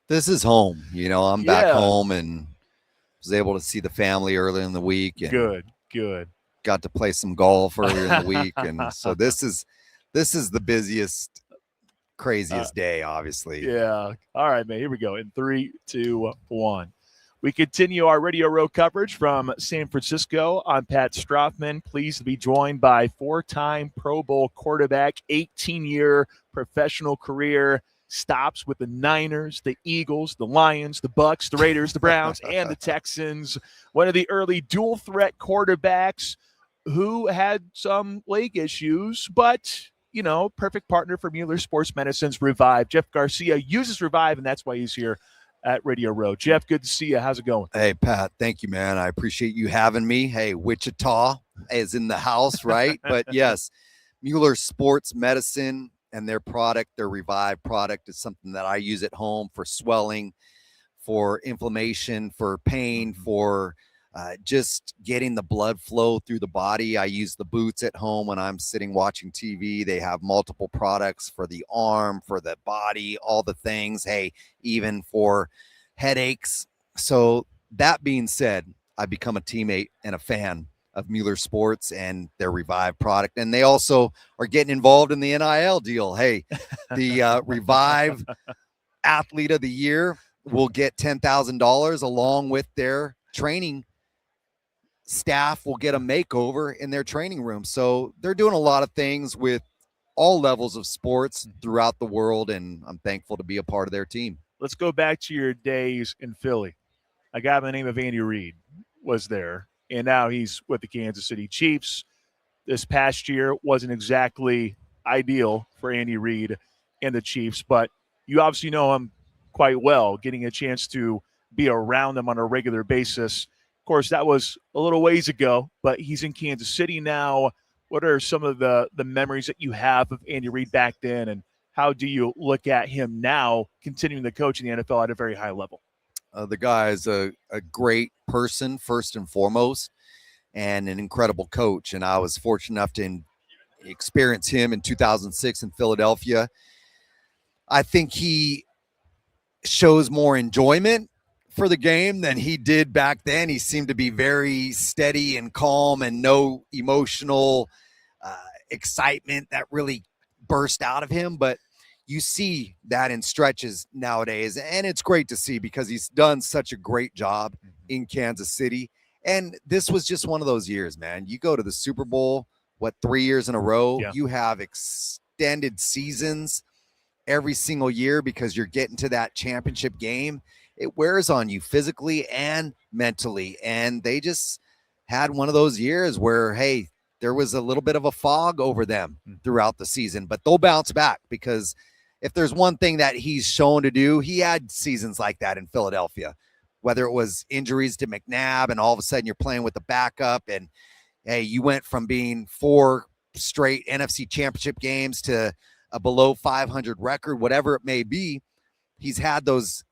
This is home. I'm back Yeah. home and was able to see the family early in the week and Good. Good. got to play some golf earlier in the week. And so this is the busiest, uh, craziest day, obviously. yeah. All right, man. Here we go. In three, two, one. We continue our Radio Row coverage from San Francisco. I'm Pat Strathman. Pleased to be joined by four-time Pro Bowl quarterback, 18-year professional career, stops with the Niners, the Eagles, the Lions, the Bucks, the Raiders, the Browns, and the Texans. One of the early dual-threat quarterbacks who had some leg issues, but perfect partner for Mueller Sports Medicine's Revive. Jeff Garcia uses Revive, and that's why he's here at Radio Row. Jeff, good to see you. How's it going? Hey, Pat, thank you, man. I appreciate you having me. Hey, Wichita is in the house, right? But yes, Mueller Sports Medicine and their product, their Revive product, is something that I use at home for swelling, for inflammation, for pain, for just getting the blood flow through the body. I use the boots at home when I'm sitting watching TV. They have multiple products for the arm, for the body, all the things. Hey, even for headaches. So that being said, I've become a teammate and a fan of Mueller Sports and their Revive product. And they also are getting involved in the NIL deal. Hey, the Revive Athlete of the Year will get $10,000 along with their training staff will get a makeover in their training room. So they're doing a lot of things with all levels of sports throughout the world, and I'm thankful to be a part of their team. Let's go back to your days in Philly. A guy by the name of Andy Reid was there, and now he's with the Kansas City Chiefs. This past year wasn't exactly ideal for Andy Reid and the Chiefs, but you obviously know him quite well, getting a chance to be around him on a regular basis. Of course, that was a little ways ago, but he's in Kansas City now. What are some of the memories that you have of Andy Reid back then, and how do you look at him now, continuing to coach in the NFL at a very high level? The guy is a great person, first and foremost, and an incredible coach. And I was fortunate enough to experience him in 2006 in Philadelphia. I think he shows more enjoyment for the game than he did back then. He seemed to be very steady and calm and no emotional excitement that really burst out of him. But you see that in stretches nowadays, and it's great to see because he's done such a great job in Kansas City. And this was just one of those years, man. You go to the Super Bowl, 3 years in a row? Yeah. You have extended seasons every single year because you're getting to that championship game. It wears on you physically and mentally. And they just had one of those years where, hey, there was a little bit of a fog over them throughout the season, but they'll bounce back because if there's one thing that he's shown to do, he had seasons like that in Philadelphia, whether it was injuries to McNabb and all of a sudden you're playing with the backup and, hey, you went from being 4 straight NFC championship games to a below 500 record, whatever it may be. He's had those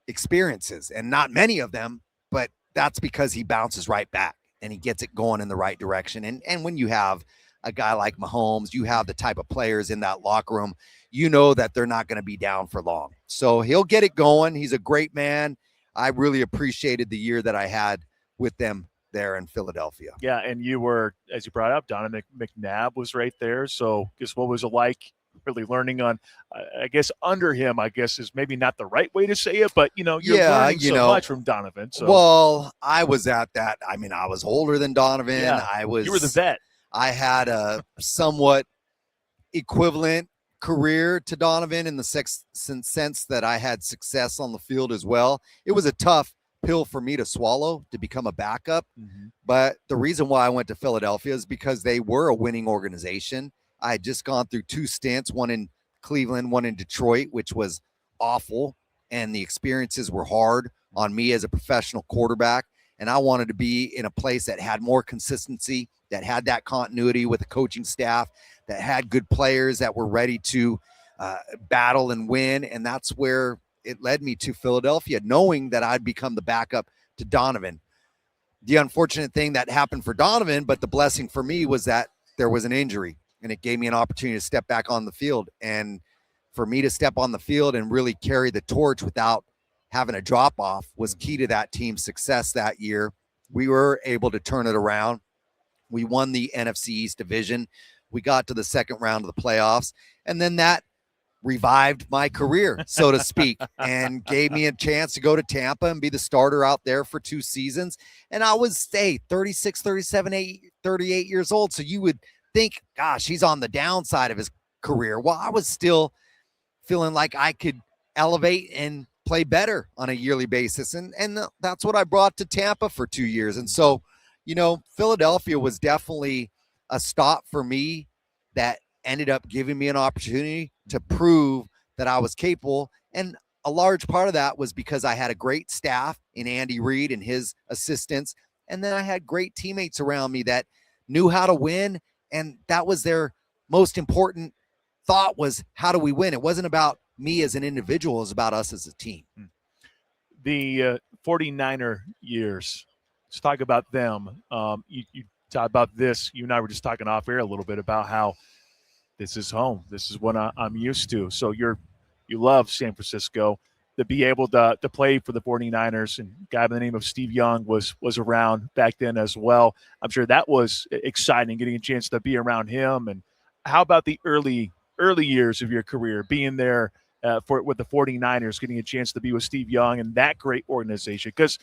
experiences and not many of them, but that's because he bounces right back and he gets it going in the right direction. And when you have a guy like Mahomes, you have the type of players in that locker room, you know that they're not going to be down for long. So he'll get it going. He's a great man. I really appreciated the year that I had with them there in Philadelphia. Yeah, and you were, as you brought up, Donovan McNabb was right there. So just what was it like really learning on, I guess, under him, I guess is maybe not the right way to say it, but, you're learning so much from Donovan. So. Well, I was at that. I mean, I was older than Donovan. Yeah, you were the vet. I had a somewhat equivalent career to Donovan in the sense that I had success on the field as well. It was a tough pill for me to swallow to become a backup. But the reason why I went to Philadelphia is because they were a winning organization. I had just gone through 2 stints, one in Cleveland, one in Detroit, which was awful. And the experiences were hard on me as a professional quarterback. And I wanted to be in a place that had more consistency, that had that continuity with the coaching staff, that had good players that were ready to battle and win. And that's where it led me to Philadelphia, knowing that I'd become the backup to Donovan. The unfortunate thing that happened for Donovan, but the blessing for me was that there was an injury and it gave me an opportunity to step back on the field. And for me to step on the field and really carry the torch without having a drop off was key to that team's success that year. We were able to turn it around. We won the NFC East division. We got to the second round of the playoffs, and then that revived my career, so to speak, and gave me a chance to go to Tampa and be the starter out there for 2 seasons. And I was, 36, 37, 38 years old. So you would think, gosh, he's on the downside of his career. Well, I was still feeling like I could elevate and play better on a yearly basis. And that's what I brought to Tampa for 2 years. And so, Philadelphia was definitely a stop for me that ended up giving me an opportunity to prove that I was capable. And a large part of that was because I had a great staff in Andy Reid and his assistants. And then I had great teammates around me that knew how to win. And that was their most important thought, was how do we win? It wasn't about me as an individual. It was about us as a team. The 49er years, let's talk about them. You talk about this. You and I were just talking off air a little bit about how this is home. This is what I'm used to. So you love San Francisco. To be able to play for the 49ers, and a guy by the name of Steve Young was around back then as well. I'm sure that was exciting, getting a chance to be around him. And how about the early years of your career, being there with the 49ers, getting a chance to be with Steve Young and that great organization? Because,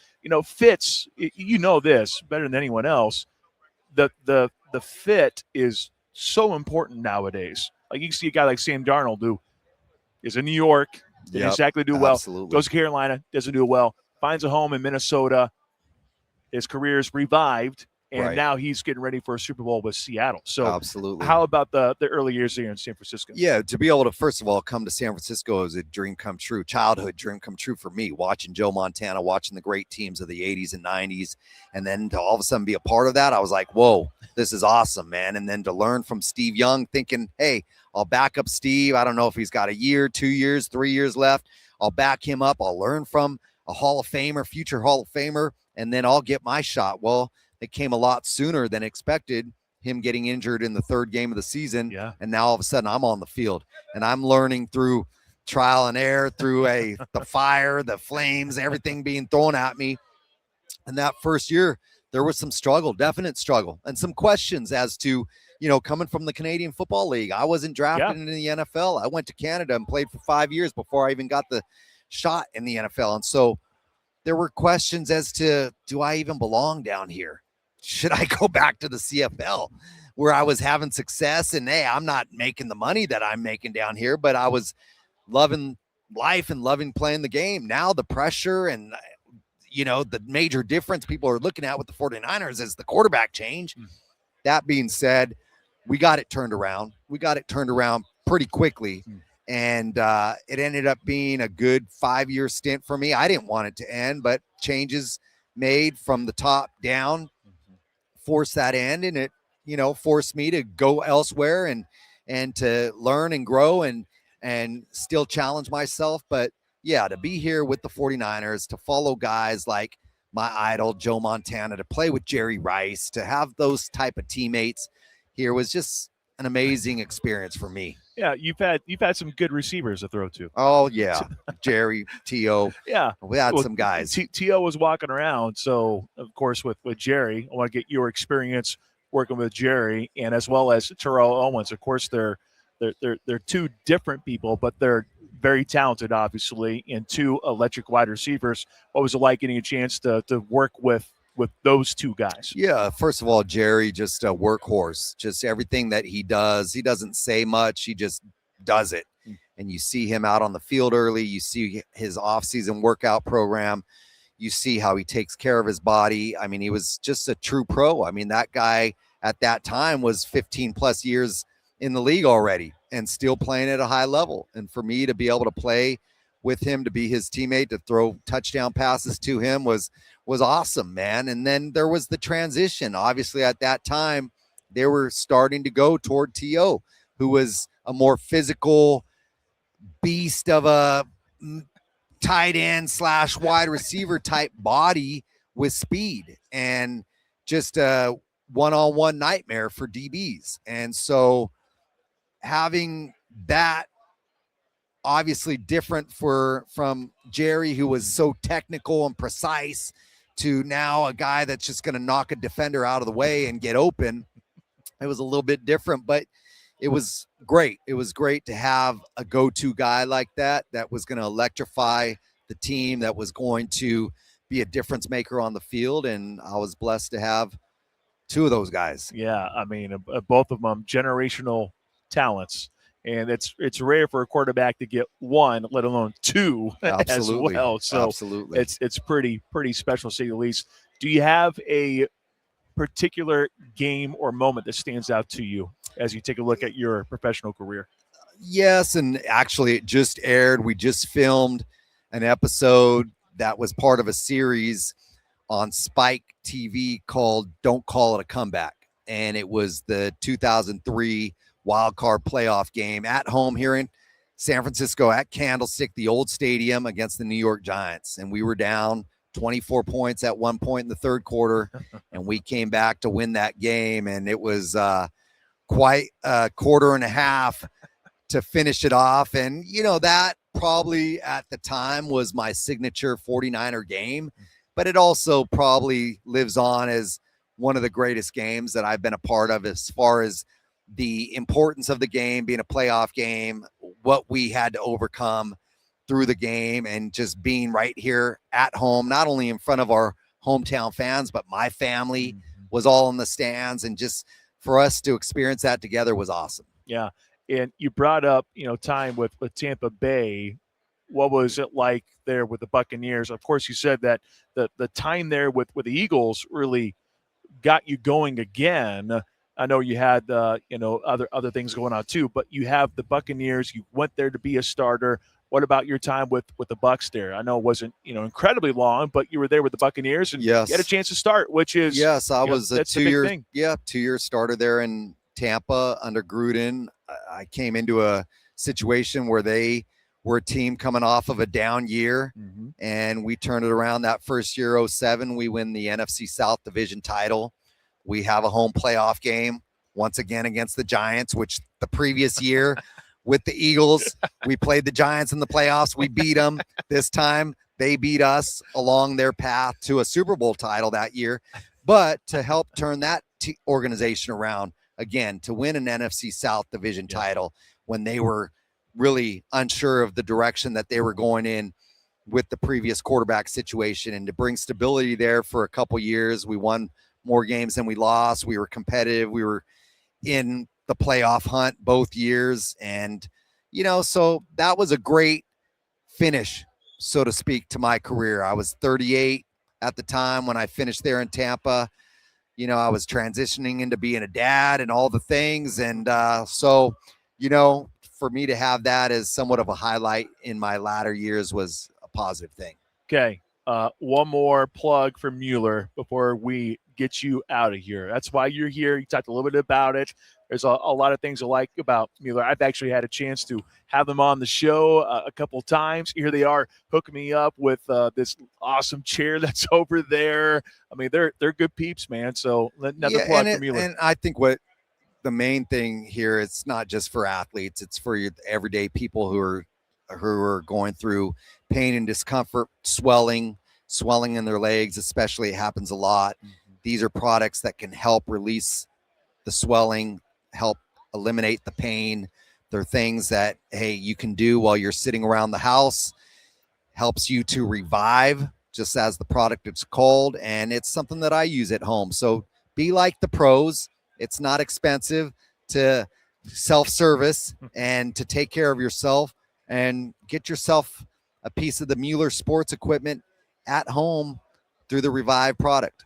Fitz, this better than anyone else. The fit is so important nowadays. Like, you can see a guy like Sam Darnold, who is in New York, didn't exactly do well. Absolutely. Goes to Carolina, doesn't do well. Finds a home in Minnesota. His career is revived, and now he's getting ready for a Super Bowl with Seattle. So, absolutely. How about the early years here in San Francisco? Yeah, to be able to, first of all, come to San Francisco was a dream come true, childhood dream come true for me, watching Joe Montana, watching the great teams of the 80s and 90s, and then to all of a sudden be a part of that, I was like, whoa, this is awesome, man. And then to learn from Steve Young, thinking, hey, I'll back up Steve. I don't know if he's got a year, 2 years, 3 years left. I'll back him up. I'll learn from a Hall of Famer, future Hall of Famer, and then I'll get my shot. Well, it came a lot sooner than expected, him getting injured in the third game of the season. Yeah. And now all of a sudden I'm on the field, and I'm learning through trial and error, through the fire, the flames, everything being thrown at me. And that first year, there was some struggle, definite struggle, and some questions as to, coming from the Canadian Football League. I wasn't drafted into the NFL. I went to Canada and played for 5 years before I even got the shot in the NFL. And so there were questions as to, do I even belong down here? Should I go back to the CFL where I was having success? And hey, I'm not making the money that I'm making down here, but I was loving life and loving playing the game. Now the pressure and, the major difference people are looking at with the 49ers is the quarterback change. That being said, we got it turned around. We got it turned around pretty quickly. And it ended up being a good 5-year stint for me. I didn't want it to end, but changes made from the top down forced that end, and it, forced me to go elsewhere and to learn and grow and still challenge myself. But yeah, to be here with the 49ers, to follow guys like my idol, Joe Montana, to play with Jerry Rice, to have those type of teammates here was just an amazing experience for me. Yeah, you've had some good receivers to throw to. Oh yeah, Jerry, T.O. Yeah, we had some guys. T.O. was walking around, so of course with Jerry, I want to get your experience working with Jerry, and as well as Terrell Owens. Of course, they're two different people, but they're very talented, obviously, and two electric wide receivers. What was it like getting a chance to work with those two guys? Yeah, first of all, Jerry, just a workhorse. Just everything that he does, he doesn't say much. He just does it. And you see him out on the field early. You see his off-season workout program. You see how he takes care of his body. I mean, he was just a true pro. I mean, that guy at that time was 15-plus years in the league already and still playing at a high level. And for me to be able to play with him, to be his teammate, to throw touchdown passes to him was awesome, man. And then there was the transition. Obviously, at that time, they were starting to go toward T.O., who was a more physical beast of a tight end / wide receiver type body with speed and just a one-on-one nightmare for DBs. And so having that obviously different from Jerry, who was so technical and precise, to now a guy that's just going to knock a defender out of the way and get open. It was a little bit different, but it was great. It was great to have a go-to guy like that was going to electrify the team, that was going to be a difference maker on the field. And I was blessed to have two of those guys. Yeah, I mean, both of them generational talents. And it's rare for a quarterback to get one, let alone two Absolutely. as well. So absolutely, it's pretty special, to say the least. Do you have a particular game or moment that stands out to you as you take a look at your professional career? Yes, and actually it just aired. We just filmed an episode that was part of a series on Spike TV called Don't Call It a Comeback. And it was the 2003 wild card playoff game at home here in San Francisco at Candlestick, the old stadium, against the New York Giants. And we were down 24 points at one point in the third quarter, and we came back to win that game. And it was quite a quarter and a half to finish it off. And, that probably at the time was my signature 49er game, but it also probably lives on as one of the greatest games that I've been a part of, as far as the importance of the game being a playoff game, what we had to overcome through the game, and just being right here at home, not only in front of our hometown fans, but my family was all in the stands. And just for us to experience that together was awesome. Yeah. And you brought up, time with Tampa Bay. What was it like there with the Buccaneers? Of course, you said that the time there with the Eagles really got you going again. I know you had other things going on too, but you have the Buccaneers. You went there to be a starter. What about your time with the Bucs there? I know it wasn't incredibly long, but you were there with the Buccaneers, and yes, you had a chance to start, which is I was a 2-year 2-year starter there in Tampa under Gruden. I came into a situation where they were a team coming off of a down year, and we turned it around that first year, 2007. We win the NFC South Division title. We have a home playoff game once again against the Giants, which the previous year with the Eagles, we played the Giants in the playoffs. We beat them. This time they beat us along their path to a Super Bowl title that year. But to help turn that organization around, again, to win an NFC South Division title when they were really unsure of the direction that they were going in with the previous quarterback situation, and to bring stability there for a couple years. We won more games than we lost. We were competitive. We were in the playoff hunt both years. And, so that was a great finish, so to speak, to my career. I was 38 at the time when I finished there in Tampa. I was transitioning into being a dad and all the things. And so, for me to have that as somewhat of a highlight in my latter years was a positive thing. Okay. One more plug for Mueller before we get you out of here. That's why you're here. You talked a little bit about it. There's a lot of things I like about Mueller. I've actually had a chance to have them on the show a couple times. Here they are hooking me up with this awesome chair that's over there. I mean, they're good peeps, man. So another plug for Mueller. And I think what the main thing here, it's not just for athletes, it's for your everyday people who are going through pain and discomfort, swelling in their legs, especially. It happens a lot. These are products that can help release the swelling, help eliminate the pain. They're things that, hey, you can do while you're sitting around the house, helps you to revive, just as the product is called. And it's something that I use at home. So be like the pros. It's not expensive to self-service and to take care of yourself, and get yourself a piece of the Mueller sports equipment at home through the Revive product.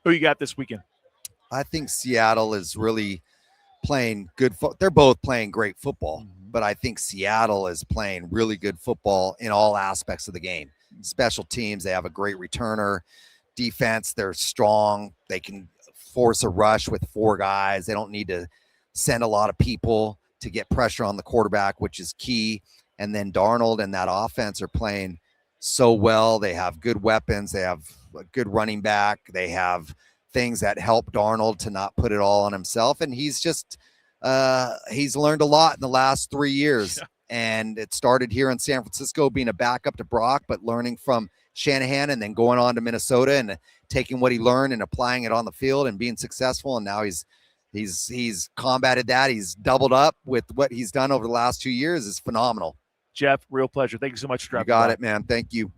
Who you got this weekend? I think Seattle is really playing good. They're both playing great football, but I think Seattle is playing really good football in all aspects of the game. Special teams, they have a great returner. Defense, they're strong. They can force a rush with 4 guys. They don't need to send a lot of people to get pressure on the quarterback, which is key. And then Darnold and that offense are playing so well. They have good weapons. They have a good running back. They have things that help Darnold to not put it all on himself. And he's just he's learned a lot in the last 3 years. And it started here in San Francisco being a backup to Brock, but learning from Shanahan and then going on to Minnesota and taking what he learned and applying it on the field and being successful. And now he's combated that. He's doubled up with what he's done over the last 2 years is phenomenal. Jeff, real pleasure. Thank you so much for dropping You got by. it, man. Thank you.